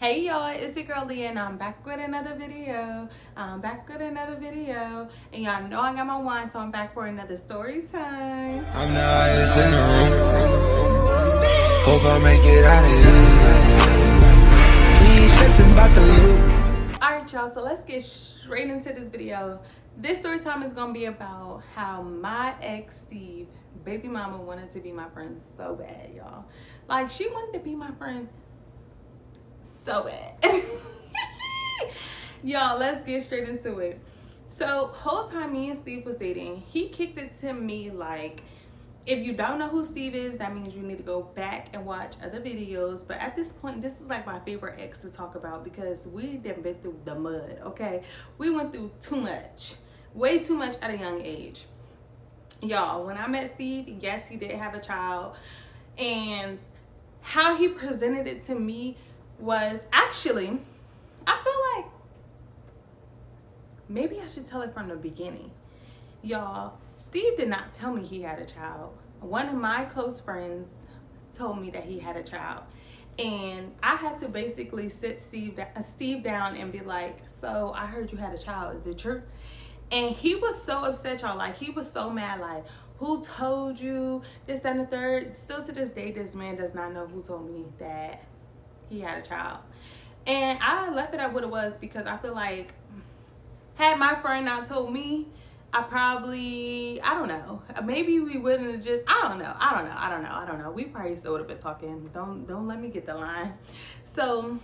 Hey y'all, it's your girl Leah and I'm back with another video. And y'all know I got my wine, so I'm back for another story time. I'm the highest in the room. Hope I make it out of here. Ain't stressing about the loot. Alright y'all, so let's get straight into this video. This story time is gonna be about how my ex Steve, baby mama, wanted to be my friend so bad, y'all. Like, she wanted to be my friend so bad. Y'all, let's get straight into it. So whole time me and Steve was dating, he kicked it to me like, if you don't know who Steve is, that means you need to go back and watch other videos. But at this point, this is like my favorite ex to talk about because we done been through the mud, okay? We went through too much, way too much at a young age. Y'all, when I met Steve, yes, he did have a child. And how he presented it to me was actually, I feel like maybe I should tell it from the beginning. Y'all, Steve did not tell me he had a child. One of my close friends told me that he had a child. And I had to basically sit Steve down and be like, so I heard you had a child, is it true? And he was so upset, y'all. Like, he was so mad, like, who told you this and the third? Still to this day, this man does not know who told me that he had a child. And I left it at what it was because I feel like had my friend not told me, I don't know, maybe we wouldn't have just, I don't know. We probably still would have been talking. Don't let me get the line. So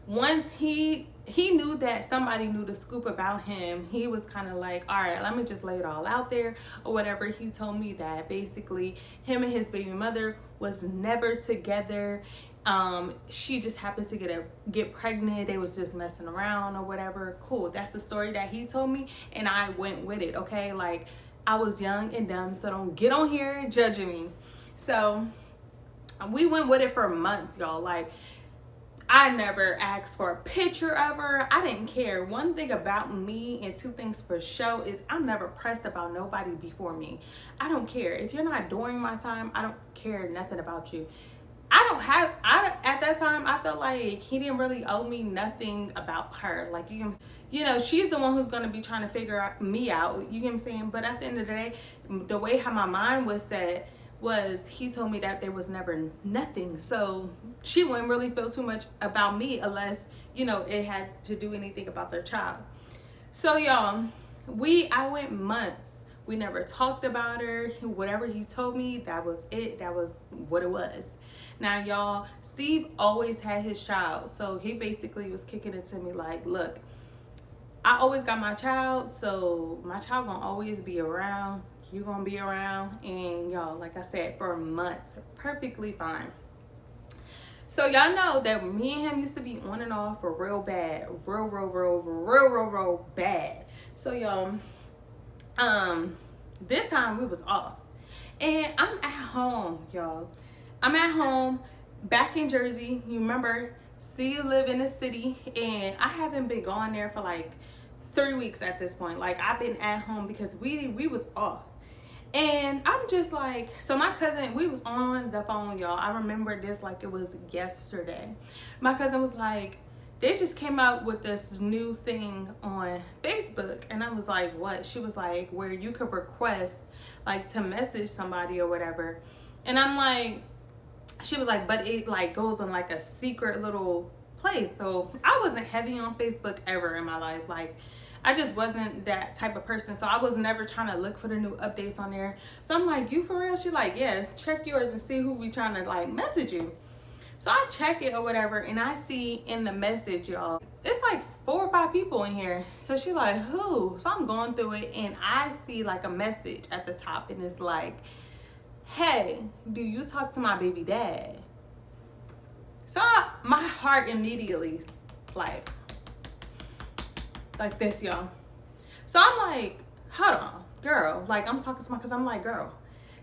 once he knew that somebody knew the scoop about him, he was kind of like, all right, let me just lay it all out there or whatever. He told me that basically him and his baby mother was never together. She just happened to get pregnant. They was just messing around or whatever. Cool. That's the story that he told me, and I went with it. Okay, like, I was young and dumb, so don't get on here judging me. So we went with it for months, y'all. Like, I never asked for a picture of her. I didn't care. One thing about me, and two things for sure, is I'm never pressed about nobody before me. I don't care. If you're not during my time, I don't care nothing about you. At that time, I felt like he didn't really owe me nothing about her. Like, you know, she's the one who's going to be trying to figure me out. You get what I'm saying? But at the end of the day, the way how my mind was set was he told me that there was never nothing. So she wouldn't really feel too much about me unless, you know, it had to do anything about their child. So, y'all, I went months. We never talked about her. Whatever he told me, that was it. That was what it was. Now, y'all, Steve always had his child. So he basically was kicking it to me like, look, I always got my child. So my child gonna always be around. You gonna be around. And y'all, like I said, for months, perfectly fine. So y'all know that me and him used to be on and off for real bad. Real bad. So y'all, this time we was off. And I'm at home, y'all. I'm at home back in Jersey. You remember, Steve live in the city, and I haven't been going there for like 3 weeks at this point. Like, I've been at home because we was off. And I'm just like, so my cousin, we was on the phone, y'all. I remember this like it was yesterday. My cousin was like, they just came out with this new thing on Facebook. And I was like, what? She was like, where you could request like to message somebody or whatever. And I'm like, she was like, but it like goes in like a secret little place. So I wasn't heavy on Facebook ever in my life. Like, I just wasn't that type of person. So I was never trying to look for the new updates on there. So I'm like, you for real? She like, yeah, check yours and see who we trying to like message you. So I check it or whatever, and I see in the message, y'all, it's like 4 or 5 people in here. So she like, who? So I'm going through it, and I see like a message at the top, and it's like, hey, do you talk to my baby dad? So my heart immediately like this, y'all. So I'm like, hold on, girl. Like, I'm talking to I'm like, girl,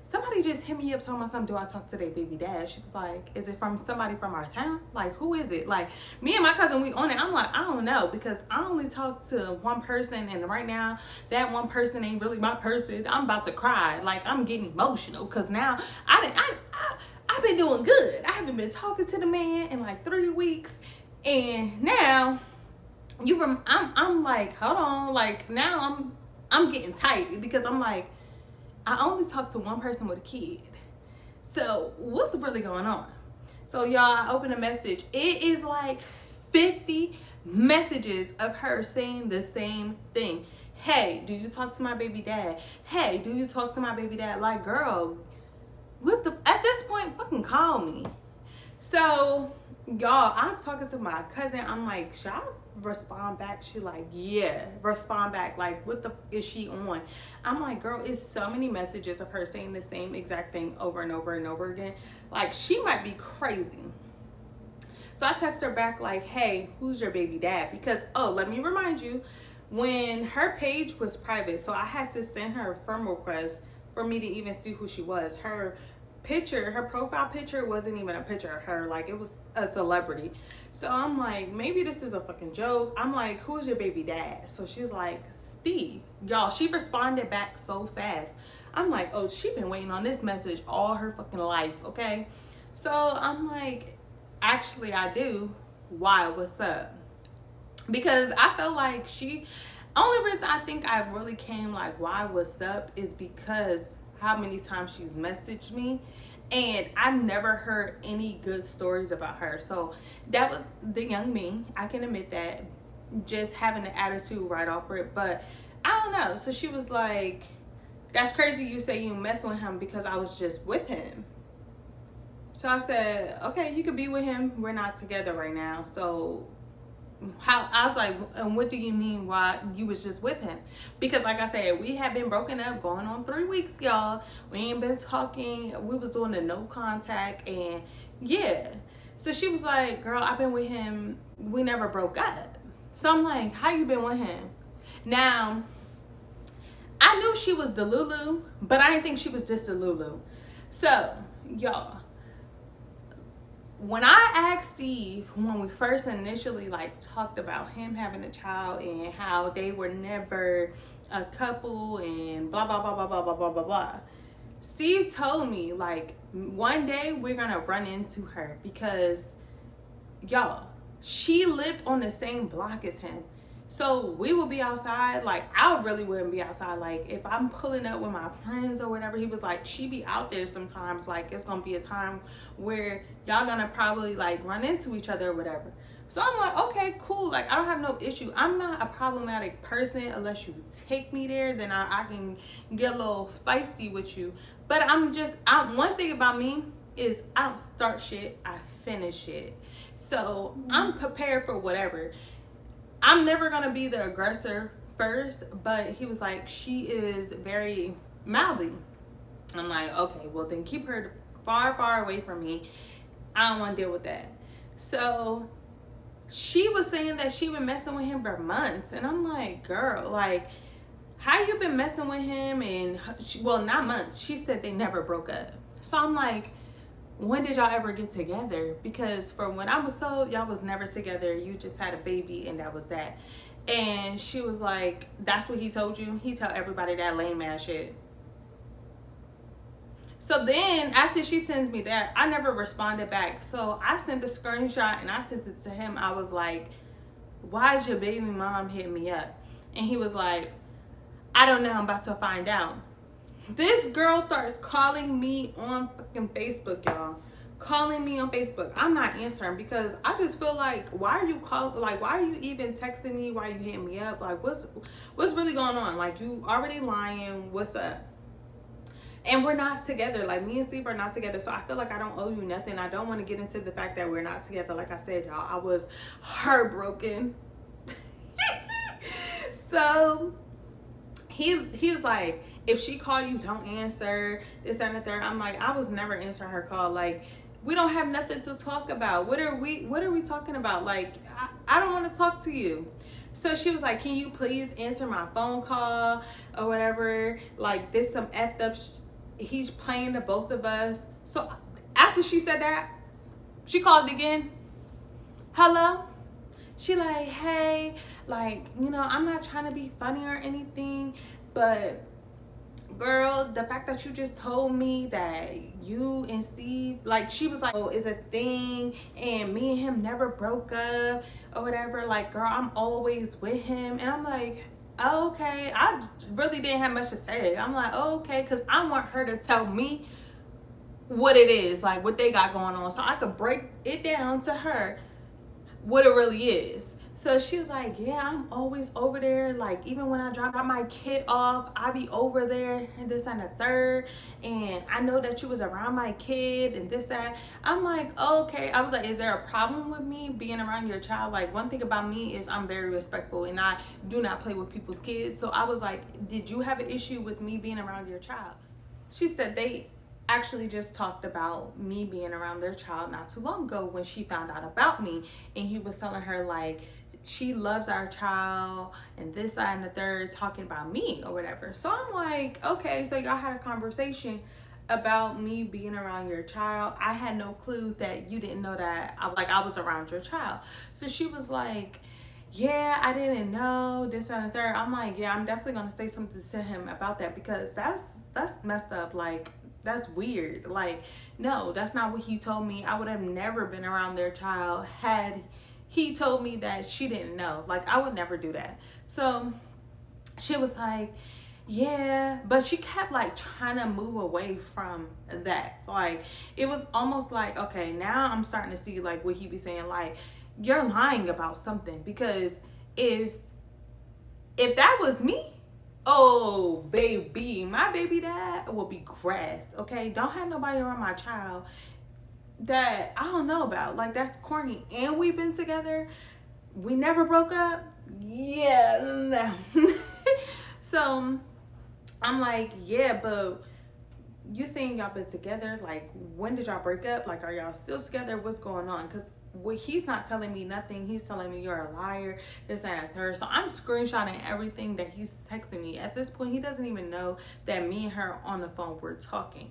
somebody just hit me up talking about something. Do I talk to their baby dad? She was like, is it from somebody from our town? Like, who is it? Like, me and my cousin, we on it. I'm like, I don't know, because I only talk to one person, and right now that one person ain't really my person. I'm about to cry. Like, I'm getting emotional because now I've been doing good. I haven't been talking to the man in like 3 weeks. And now I'm like, hold on, like now I'm getting tight because I'm like, I only talk to one person with a kid. So what's really going on? So y'all, I open a message. It is like 50 messages of her saying the same thing. Hey, do you talk to my baby dad? Hey, do you talk to my baby dad? Like, girl, at this point, fucking call me. So y'all, I'm talking to my cousin. I'm like, should I respond back? She like, yeah, respond back. Like, what the is she on? I'm like, girl, it's so many messages of her saying the same exact thing over and over and over again. Like, she might be crazy. So I text her back like, hey, who's your baby dad? Because, oh, let me remind you, when her page was private, so I had to send her a friend request for me to even see who she was. Her picture, her profile picture wasn't even a picture of her. Like, it was a celebrity. So I'm like, maybe this is a fucking joke. I'm like, who's your baby dad? So she's like, Steve. Y'all, she responded back so fast. I'm like, oh, she been waiting on this message all her fucking life, okay? So I'm like, actually I do. Why? What's up? Because I felt like only reason I think I really came like, why, what's up, is because how many times she's messaged me, and I've never heard any good stories about her. So that was the young me, I can admit that, just having an attitude right off it. But I don't know. So she was like, that's crazy you say you messing with him because I was just with him. So I said, okay, you could be with him, we're not together right now. So I was like, and what do you mean why you was just with him? Because like I said, we had been broken up going on 3 weeks, y'all. We ain't been talking. We was doing the no contact, and yeah. So she was like, girl, I've been with him. We never broke up. So I'm like, how you been with him? Now, I knew she was the Lulu, but I didn't think she was just the Lulu. So, y'all, when I asked Steve, when we first initially like talked about him having a child and how they were never a couple and blah blah blah blah blah blah blah blah blah, Steve told me like one day we're gonna run into her because y'all, she lived on the same block as him. So we would be outside, like I really wouldn't be outside. Like if I'm pulling up with my friends or whatever, he was like, she be out there sometimes. Like it's gonna be a time where y'all gonna probably like run into each other or whatever. So I'm like, okay, cool. Like I don't have no issue. I'm not a problematic person unless you take me there. Then I can get a little feisty with you. But one thing about me is I don't start shit, I finish it. So I'm prepared for whatever. I'm never gonna be the aggressor first, but he was like, she is very mouthy. I'm like, okay, well then keep her far, far away from me. I don't want to deal with that. So she was saying that she been messing with him for months, and I'm like, girl, like, how you been messing with him? And well, not months. She said they never broke up. So I'm like, when did y'all ever get together? Because from when I was told, y'all was never together. You just had a baby and that was that. And she was like, that's what he told you? He tell everybody that lame ass shit. So then after she sends me that, I never responded back. So I sent the screenshot and I sent it to him. I was like, why is your baby mom hitting me up? And he was like, I don't know, I'm about to find out. This girl starts calling me on fucking Facebook, y'all. Calling me on Facebook. I'm not answering because I just feel like, why are you calling? Like, why are you even texting me? Why are you hitting me up? Like, what's really going on? Like, you already lying. What's up? And we're not together. Like, me and Steve are not together. So I feel like I don't owe you nothing. I don't want to get into the fact that we're not together. Like I said, y'all, I was heartbroken. So he's like, if she call you, don't answer, this and the third. I'm like, I was never answering her call. Like, we don't have nothing to talk about. What are we talking about? Like, I don't want to talk to you. So she was like, can you please answer my phone call or whatever? Like, this some effed up he's playing to both of us. So after she said that, she called again. Hello? She like, hey, like, you know, I'm not trying to be funny or anything, but girl, the fact that you just told me that you and Steve, like, she was like, oh, it's a thing and me and him never broke up or whatever. Like, girl, I'm always with him. And I'm like, oh, okay. I really didn't have much to say. I'm like, oh, okay, because I want her to tell me what it is, like what they got going on, so I could break it down to her what it really is. So she was like, yeah, I'm always over there. Like, even when I drop my kid off, I be over there and this and the third. And I know that you was around my kid and this, that. I'm like, okay. I was like, is there a problem with me being around your child? Like, one thing about me is I'm very respectful and I do not play with people's kids. So I was like, did you have an issue with me being around your child? She said they actually just talked about me being around their child not too long ago when she found out about me, and he was telling her like she loves our child and this, that, and the third, talking about me or whatever. So I'm like, okay, so y'all had a conversation about me being around your child. I had no clue that you didn't know that I was around your child. So she was like, yeah, I didn't know this and the third. I'm like, yeah, I'm definitely gonna say something to him about that, because that's messed up. Like, that's weird. Like, no, that's not what he told me. I would have never been around their child had he told me that she didn't know. Like, I would never do that. So she was like, yeah, but she kept like trying to move away from that. Like, it was almost like, okay, now I'm starting to see like what he be saying, like, you're lying about something, because if that was me, oh baby, my baby dad will be grass. Okay, don't have nobody around my child that I don't know about. Like, that's corny. And we've been together, we never broke up. Yeah, no. So I'm like, yeah, but you saying y'all been together, like, when did y'all break up? Like, are y'all still together? What's going on? Because he's not telling me nothing. He's telling me you're a liar, this and that. So I'm screenshotting everything that he's texting me. At this point, he doesn't even know that me and her on the phone were talking.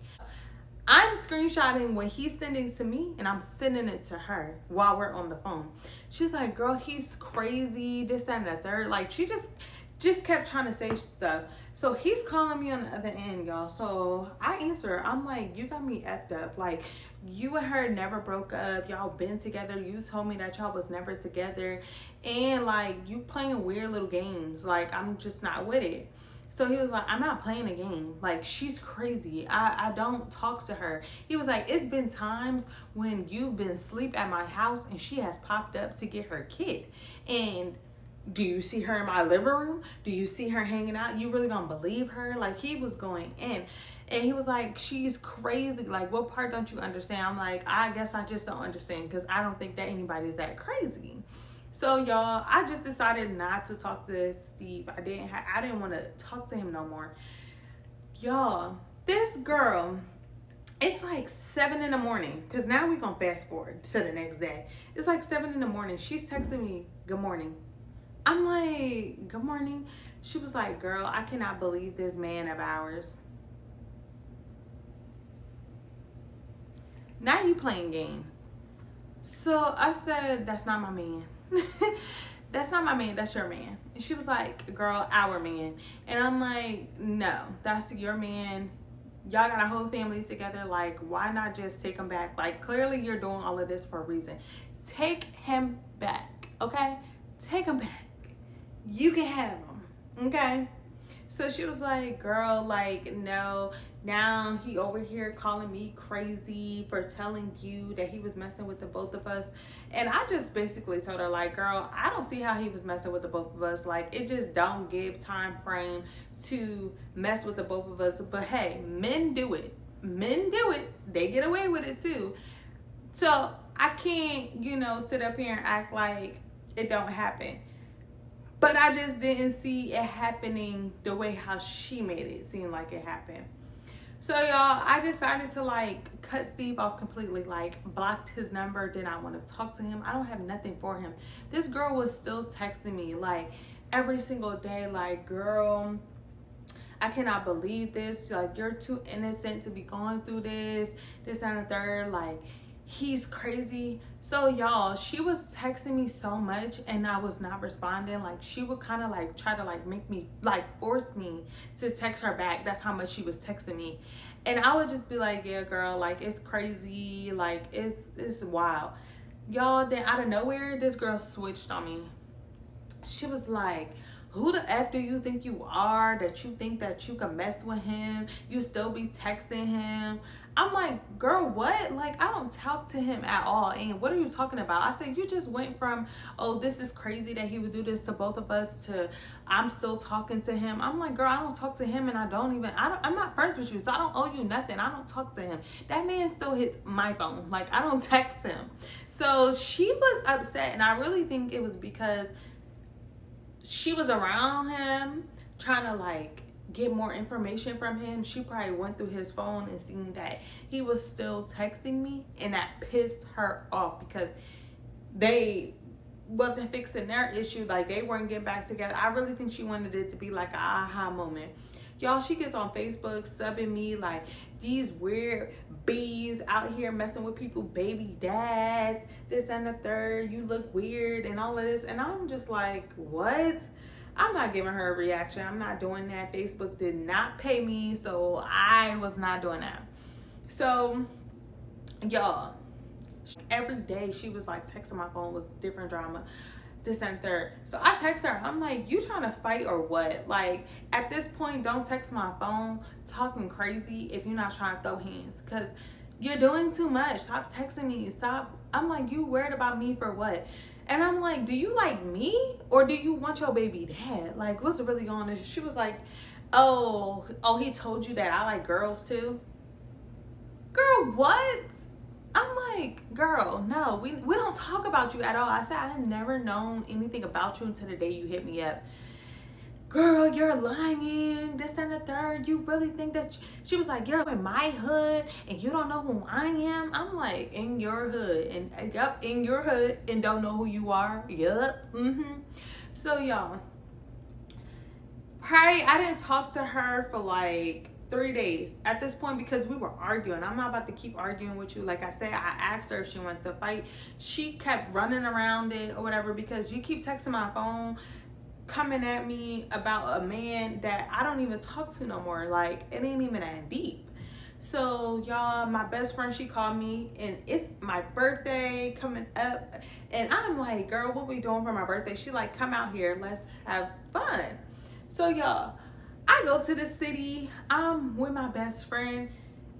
I'm screenshotting what he's sending to me, and I'm sending it to her while we're on the phone. She's like, girl, he's crazy, this, that, and the third. Like, she just kept trying to say stuff. So he's calling me on the other end, y'all. So I answer. I'm like, you got me effed up. Like, you and her never broke up. Y'all been together. You told me that y'all was never together. And like, you playing weird little games. Like, I'm just not with it. So he was like, I'm not playing a game. Like, she's crazy. I don't talk to her. He was like, it's been times when you've been asleep at my house and she has popped up to get her kid. And do you see her in my living room? Do you see her hanging out? You really gonna believe her? Like, he was going in. And he was like, she's crazy. Like, what part don't you understand? I'm like, I guess I just don't understand, because I don't think that anybody's that crazy. So y'all, I just decided not to talk to Steve. I didn't want to talk to him no more. Y'all, this girl, it's like 7 in the morning, because now we're gonna fast forward to the next day. It's like 7 in the morning. She's texting me, good morning. I'm like, good morning. She was like, girl, I cannot believe this man of ours. Now you playing games. So I said, that's not my man. That's not my man, that's your man. And she was like, girl, our man. And I'm like, no, that's your man. Y'all got a whole family together. Like, why not just take him back? Like, clearly you're doing all of this for a reason. Take him back, okay? Take him back. You can have him, okay? So she was like, girl, like, no. Now he over here calling me crazy for telling you that he was messing with the both of us. And I just basically told her, like, girl, I don't see how he was messing with the both of us. Like, it just don't give time frame to mess with the both of us. But hey, men do it. Men do it. They get away with it too. So I can't, sit up here and act like it don't happen. But I just didn't see it happening the way how she made it seem like it happened. So y'all, I decided to like cut Steve off completely, like blocked his number, did not want to talk to him. I don't have nothing for him. This girl was still texting me like every single day, like, girl, I cannot believe this. Like, you're too innocent to be going through this and the third. Like, He's crazy. So y'all, she was texting me so much and I was not responding. Like she would kind of like try to like make me like force me to text her back. That's how much she was texting me. And I would just be like, yeah, girl, like it's crazy. Like it's wild. Y'all, then out of nowhere, this girl switched on me. She was like, who the F do you think you are that you think that you can mess with him? You still be texting him. I'm like, girl, what? Like, I don't talk to him at all. And what are you talking about? I said, you just went from, oh, this is crazy that he would do this to both of us, to I'm still talking to him. I'm like, girl, I don't talk to him, and I'm not friends with you, so I don't owe you nothing. I don't talk to him. That man still hits my phone. Like, I don't text him. So she was upset, and I really think it was because she was around him trying to like get more information from him. She probably went through his phone and seen that he was still texting me, and that pissed her off because they wasn't fixing their issue. Like they weren't getting back together. I really think she wanted it to be like an aha moment. Y'all, she gets on Facebook subbing me like these weird bees out here messing with people, baby dads, this and the third, you look weird and all of this. And I'm just like, what? I'm not giving her a reaction. I'm not doing that. Facebook did not pay me, so I was not doing that. So, y'all, every day she was like texting my phone was different drama, this and third. So I text her. I'm like, you trying to fight or what? Like, at this point, don't text my phone talking crazy if you're not trying to throw hands, because you're doing too much. Stop texting me. Stop. I'm like, you worried about me for what? And I'm like, do you like me or do you want your baby dad? Like, what's really going on? She was like, oh, he told you that I like girls too. Girl, what? I'm like, girl, no, we don't talk about you at all. I said, I had never known anything about you until the day you hit me up. Girl, you're lying, this and the third. You really think that she was like, you're in my hood and you don't know who I am? I'm like, in your hood, and yep, in your hood, and don't know who you are. Yup. So y'all, probably I didn't talk to her for like 3 days at this point because we were arguing. I'm not about to keep arguing with you. Like I said, I asked her if she wanted to fight. She kept running around it or whatever because you keep texting my phone, coming at me about a man that I don't even talk to no more. Like, it ain't even that deep. So y'all, my best friend, she called me, and it's my birthday coming up, and I'm like, girl, what we doing for my birthday? She like, come out here, let's have fun. So y'all, I go to the city. I'm with my best friend.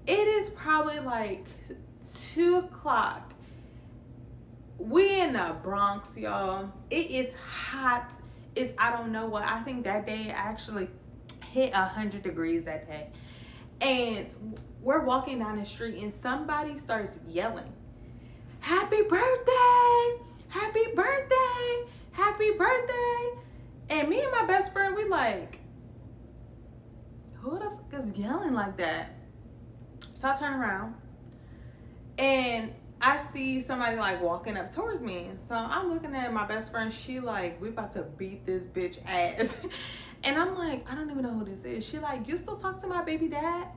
It is probably like 2 o'clock. We in the Bronx, y'all. It is hot. It's, I don't know what. I think that day actually hit 100 degrees that day. And we're walking down the street and somebody starts yelling, happy birthday, happy birthday, happy birthday. And me and my best friend, we like, who the fuck is yelling like that? So I turn around and I see somebody like walking up towards me. So I'm looking at my best friend. She like, we about to beat this bitch ass. And I'm like, I don't even know who this is. She like, you still talk to my baby dad?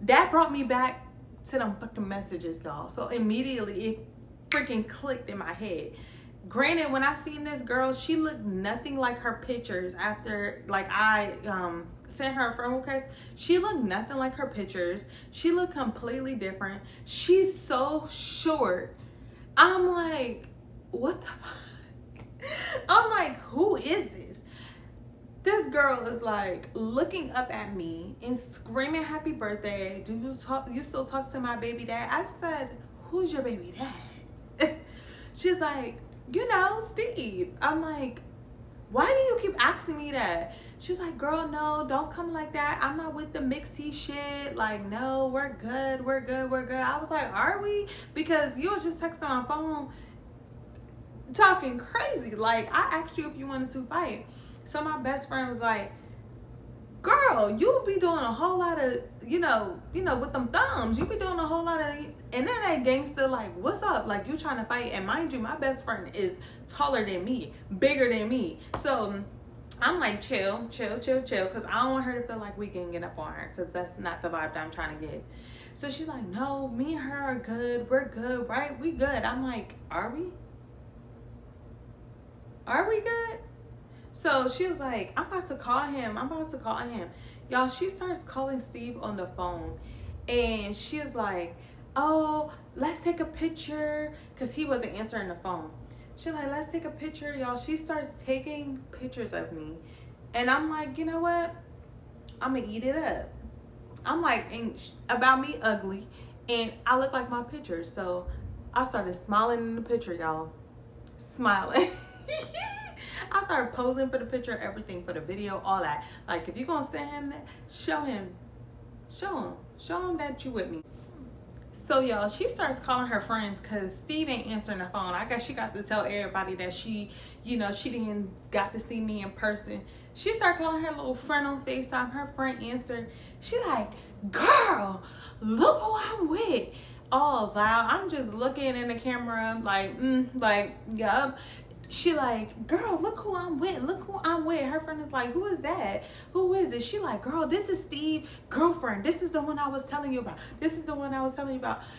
That brought me back to them fucking messages, y'all. So immediately it freaking clicked in my head. Granted, when I seen this girl, she looked nothing like her pictures after, like, I sent her a friend request. She looked nothing like her pictures. She looked completely different. She's so short. I'm like, what the fuck? I'm like, who is this? This girl is like looking up at me and screaming happy birthday. You still talk to my baby dad? I said, who's your baby dad? She's like, you know, Steve. I'm like, why do you keep asking me that? She's like, girl, no, don't come like that. I'm not with the mixy shit. Like, no, we're good, we're good, we're good. I was like, are we? Because you was just texting on phone talking crazy. Like, I asked you if you wanted to fight. So my best friend was like, girl, you be doing a whole lot of, you know, with them thumbs, you be doing a whole lot of, and then that gangster like, what's up? Like, you trying to fight? And mind you, my best friend is taller than me, bigger than me. So I'm like, chill, because I don't want her to feel like we ganging up on her, because that's not the vibe that I'm trying to get. So she's like, no, me and her are good. We're good, right? We good. I'm like, are we? Are we good? So she was like, I'm about to call him. Y'all, she starts calling Steve on the phone. And she was like, oh, let's take a picture. Because he wasn't answering the phone. She's like, let's take a picture. Y'all, she starts taking pictures of me. And I'm like, you know what? I'm going to eat it up. I'm like, about me ugly. And I look like my picture. So I started smiling in the picture, y'all. Smiling. I started posing for the picture, everything, for the video, all that. Like, if you're gonna send him that, show him that you with me. So y'all, she starts calling her friends because Steve ain't answering the phone. I guess she got to tell everybody that she didn't got to see me in person. She started calling her little friend on FaceTime. Her friend answered. She like, girl, look who I'm with. All loud. I'm just looking in the camera like, yup. She like, girl, look who I'm with. Her friend is like, who is that? Who is it? She like, girl, this is Steve's girlfriend. This is the one I was telling you about.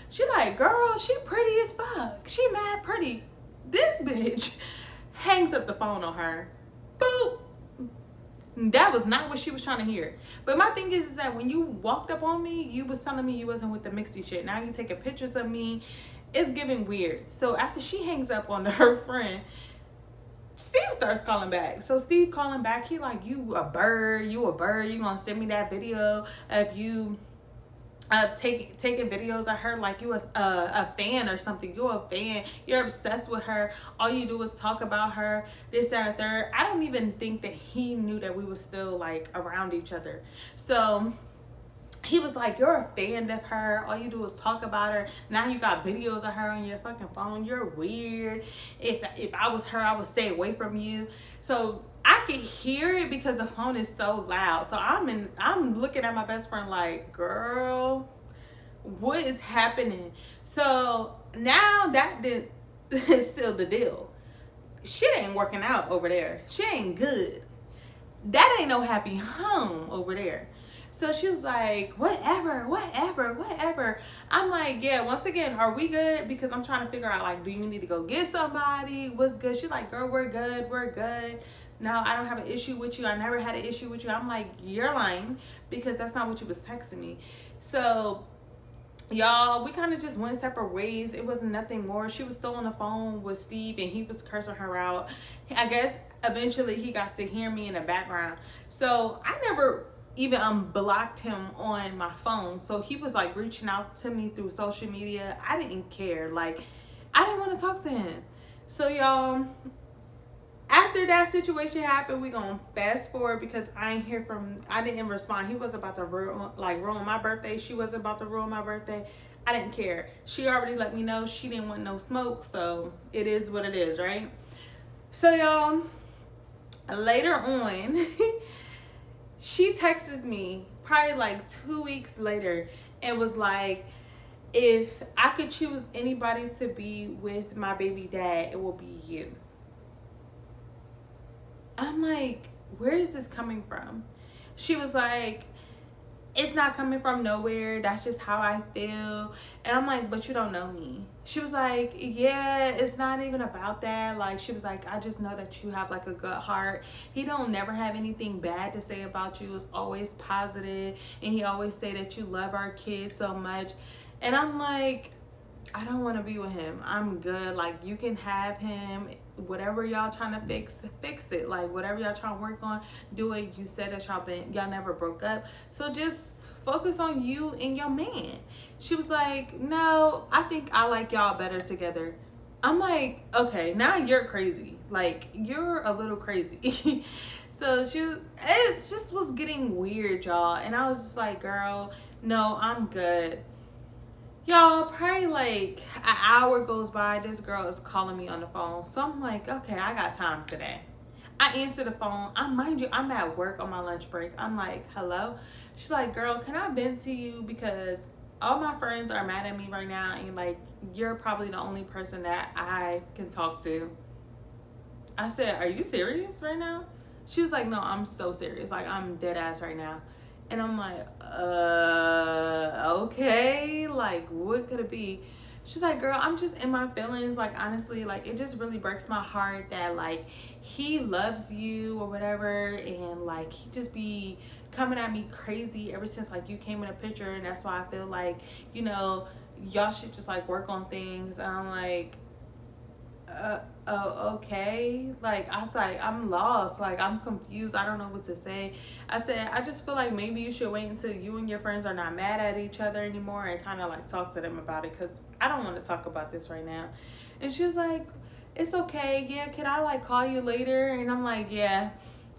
She like, girl, she pretty as fuck. She mad pretty. This bitch hangs up the phone on her. Boop. That was not what she was trying to hear. But my thing is that when you walked up on me, you was telling me you wasn't with the mixy shit. Now you taking pictures of me. It's giving weird. So after she hangs up on her friend, Steve starts calling back. So Steve calling back, he like, you a bird, you gonna send me that video of you taking videos of her like you was a fan or something. You're a fan, you're obsessed with her, all you do is talk about her, this, that, and third. I don't even think that he knew that we were still like around each other. So he was like, you're a fan of her, all you do is talk about her. Now you got videos of her on your fucking phone. You're weird. If I was her, I would stay away from you. So I could hear it because the phone is so loud. So I'm looking at my best friend like, girl, what is happening? So now that is still the deal. Shit ain't working out over there. She ain't good. That ain't no happy home over there. So she was like, whatever. I'm like, yeah, once again, are we good? Because I'm trying to figure out, like, do you need to go get somebody? What's good? She's like, girl, we're good. No, I don't have an issue with you. I never had an issue with you. I'm like, you're lying because that's not what you was texting me. So, y'all, we kind of just went separate ways. It wasn't nothing more. She was still on the phone with Steve and he was cursing her out. I guess eventually he got to hear me in the background. So I never even unblocked him on my phone. So he was like reaching out to me through social media. I didn't care. Like, I didn't want to talk to him. So y'all, after that situation happened, we gonna fast forward because I didn't respond. He was about to ruin my birthday. She wasn't about to ruin my birthday. I didn't care. She already let me know she didn't want no smoke. So it is what it is, right? So y'all, later on, she texts me probably like 2 weeks later and was like, if I could choose anybody to be with my baby dad, it will be you. I'm like, where is this coming from? She was like, it's not coming from nowhere. That's just how I feel. And I'm like, but you don't know me. She was like, yeah, it's not even about that. Like, she was like, I just know that you have like a good heart. He don't never have anything bad to say about you. It's always positive. And he always say that you love our kids so much. And I'm like, I don't want to be with him. I'm good. Like, you can have him. Whatever y'all trying to fix it. Like, whatever y'all trying to work on, do it. You said that y'all never broke up. So just focus on you and your man. She was like, no, I think I like y'all better together. I'm like, okay, now you're crazy. Like, you're a little crazy. So it just was getting weird, y'all. And I was just like, girl, no, I'm good. Y'all, probably like an hour goes by, this girl is calling me on the phone. So I'm like, okay, I got time today. I answer the phone. Mind you, I'm at work on my lunch break. I'm like, hello? She's like, girl, can I vent to you? Because all my friends are mad at me right now. And like, you're probably the only person that I can talk to. I said, are you serious right now? She was like, no, I'm so serious. Like, I'm dead ass right now. And I'm like, okay, like, what could it be? She's like, girl, I'm just in my feelings. Like, honestly, like, it just really breaks my heart that, like, he loves you or whatever. And, like, he just be coming at me crazy ever since, like, you came in a picture. And that's why I feel like, you know, y'all should just, like, work on things. And I'm like, oh, okay. Like, I was like, I'm lost. Like, I'm confused. I don't know what to say. I said, I just feel like maybe you should wait until you and your friends are not mad at each other anymore and kind of like talk to them about it, because I don't want to talk about this right now. And she was like, it's okay. Yeah, can I like call you later? And I'm like, yeah.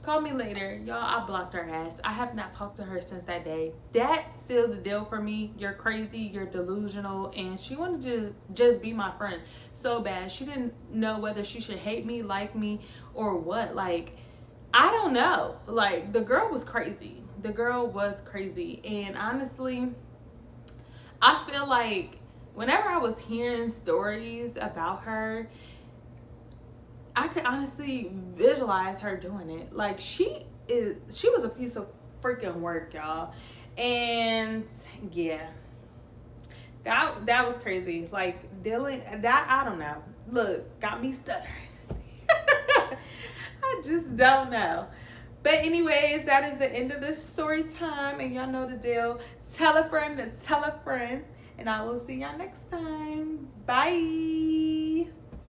Call me later. Y'all, I blocked her ass. I have not talked to her since that day. That sealed the deal for me. You're crazy. You're delusional. And she wanted to just be my friend so bad. She didn't know whether she should hate me, like me, or what. Like, I don't know. Like, the girl was crazy. The girl was crazy. And honestly, I feel like whenever I was hearing stories about her, I could honestly visualize her doing it. Like, she was a piece of freaking work, y'all. And yeah, that was crazy. Like, dealing that, I don't know. Look, got me stuttering. I just don't know. But anyways, that is the end of this story time, and y'all know the deal. Tell a friend to tell a friend, and I will see y'all next time. Bye.